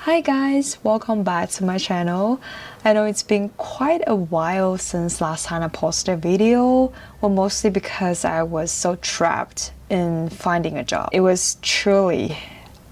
Hi guys, welcome back to my channel. I know it's been quite a while since last time I posted a video, well mostly because I was so trapped in finding a job. It was truly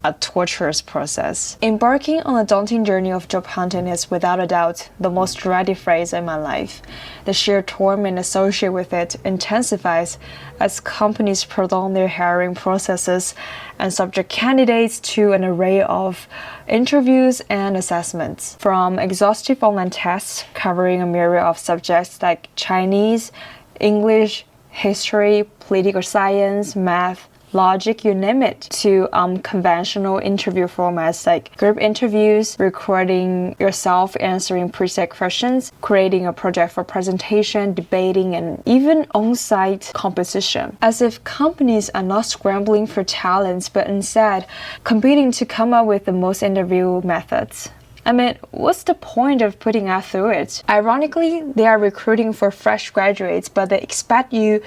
a torturous process. Embarking on a daunting journey of job hunting is without a doubt the most dreaded phase in my life. The sheer torment associated with it intensifies as companies prolong their hiring processes and subject candidates to an array of interviews and assessments. From exhaustive online tests covering a myriad of subjects like Chinese, English, history, political science, math, logic, you name it, to conventional interview formats like group interviews, recording yourself answering preset questions, creating a project for presentation, debating, and even on-site competition. As if companies are not scrambling for talents, but instead competing to come up with the most interview methods. I mean, what's the point of putting us through it? Ironically, they are recruiting for fresh graduates, but they expect you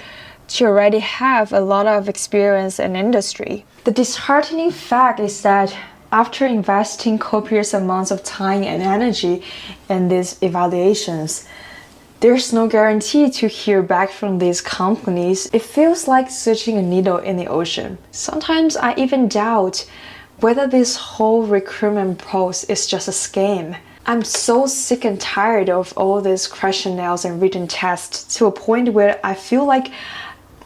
to already have a lot of experience in industry. The disheartening fact is that after investing copious amounts of time and energy in these evaluations, there's no guarantee to hear back from these companies. It feels like searching a needle in the ocean. Sometimes I even doubt whether this whole recruitment process is just a scam. I'm so sick and tired of all these questionnaires and written tests to a point where I feel like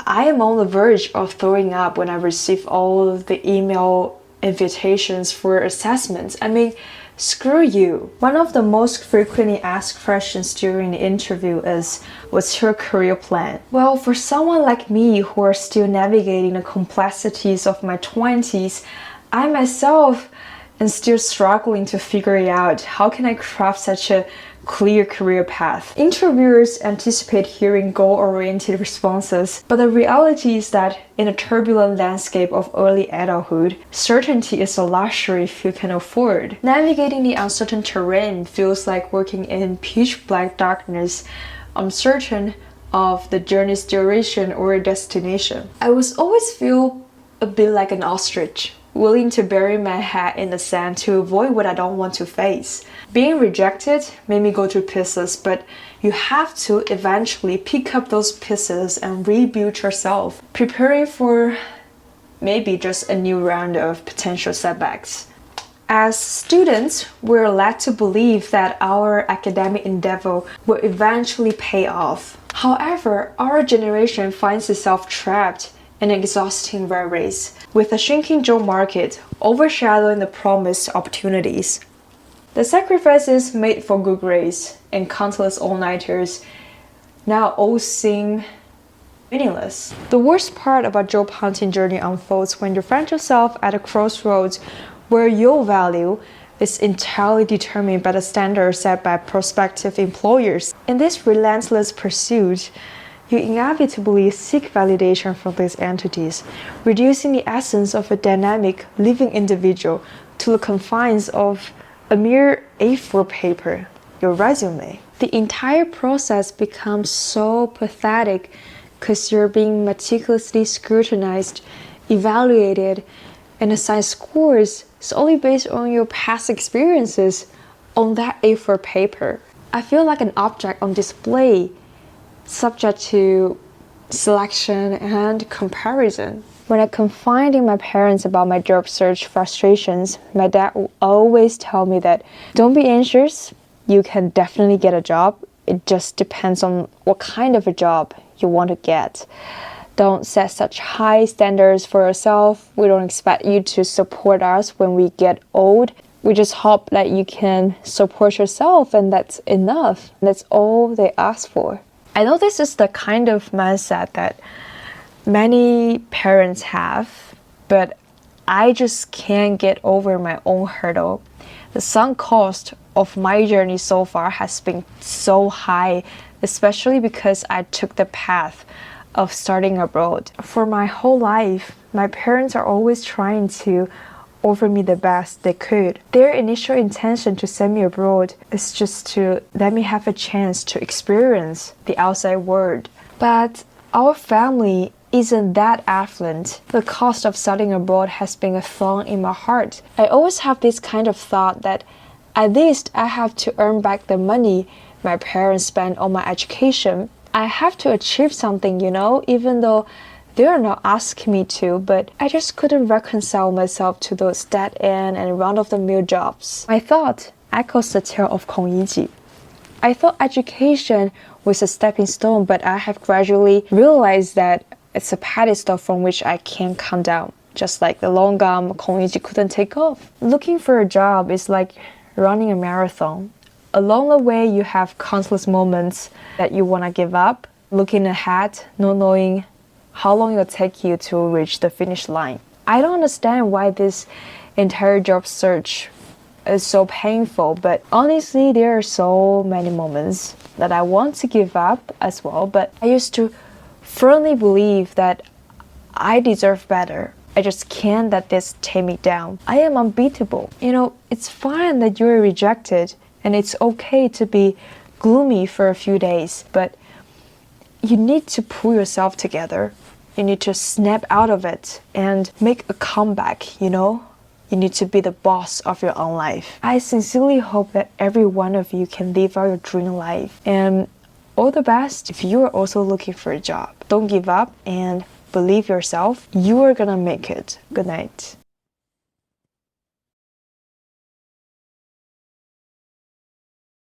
I am on the verge of throwing up when I receive all of the email invitations for assessments. I mean, screw you. One of the most frequently asked questions during the interview is, what's your career plan? Well, for someone like me who are still navigating the complexities of my 20s, I myself am still struggling to figure it out. How can I craft such a clear career path? Interviewers anticipate hearing goal-oriented responses, but the reality is that in a turbulent landscape of early adulthood, certainty is a luxury few can afford. Navigating the uncertain terrain feels like working in pitch-black darkness, uncertain of the journey's duration or destination. I was always feel a bit like an ostrich, willing to bury my head in the sand to avoid what I don't want to face. Being rejected made me go to pieces, but you have to eventually pick up those pieces and rebuild yourself, preparing for maybe just a new round of potential setbacks. As students, we're led to believe that our academic endeavor will eventually pay off. However, our generation finds itself trapped in an exhausting rat race, with a shrinking job market overshadowing the promised opportunities. The sacrifices made for good grades and countless all-nighters now all seem meaningless. The worst part about job hunting journey unfolds when you find yourself at a crossroads where your value is entirely determined by the standards set by prospective employers. In this relentless pursuit, you inevitably seek validation from these entities, reducing the essence of a dynamic, living individual to the confines of a mere A4 paper, your resume. The entire process becomes so pathetic because you're being meticulously scrutinized, evaluated, and assigned scores solely based on your past experiences on that A4 paper. I feel like an object on display, subject to selection and comparison. When I confide in my parents about my job search frustrations, my dad will always tell me that don't be anxious, you can definitely get a job. It just depends on what kind of a job you want to get. Don't set such high standards for yourself. We don't expect you to support us when we get old. We just hope that you can support yourself, and that's enough. That's all they ask for. I know this is the kind of mindset that many parents have, but I just can't get over my own hurdle. The sunk cost of my journey so far has been so high, especially because I took the path of starting abroad. For my whole life, my parents are always trying to offer me the best they could. Their initial intention to send me abroad is just to let me have a chance to experience the outside world. But our family isn't that affluent. The cost of studying abroad has been a thorn in my heart. I always have this kind of thought that at least I have to earn back the money my parents spent on my education. I have to achieve something, even though they are not asking me to, but I just couldn't reconcile myself to those dead-end and run-of-the-mill jobs. My thought echoes the tale of 𝐒𝐤𝐢𝐚𝐥. I thought education was a stepping stone, but I have gradually realized that it's a pedestal from which I can't come down. Just like the long gum 𝐒𝐤𝐢𝐚 couldn't take off. Looking for a job is like running a marathon. Along the way, you have countless moments that you want to give up, looking ahead, not knowing how long it will take you to reach the finish line. I don't understand why this entire job search is so painful, but honestly, there are so many moments that I want to give up as well, but I used to firmly believe that I deserve better. I just can't let this take me down. I am unbeatable. It's fine that you're rejected, and it's okay to be gloomy for a few days, but you need to pull yourself together. You need to snap out of it and make a comeback, You need to be the boss of your own life. I sincerely hope that every one of you can live out your dream life. And all the best if you are also looking for a job. Don't give up and believe yourself. You are gonna make it. Good night.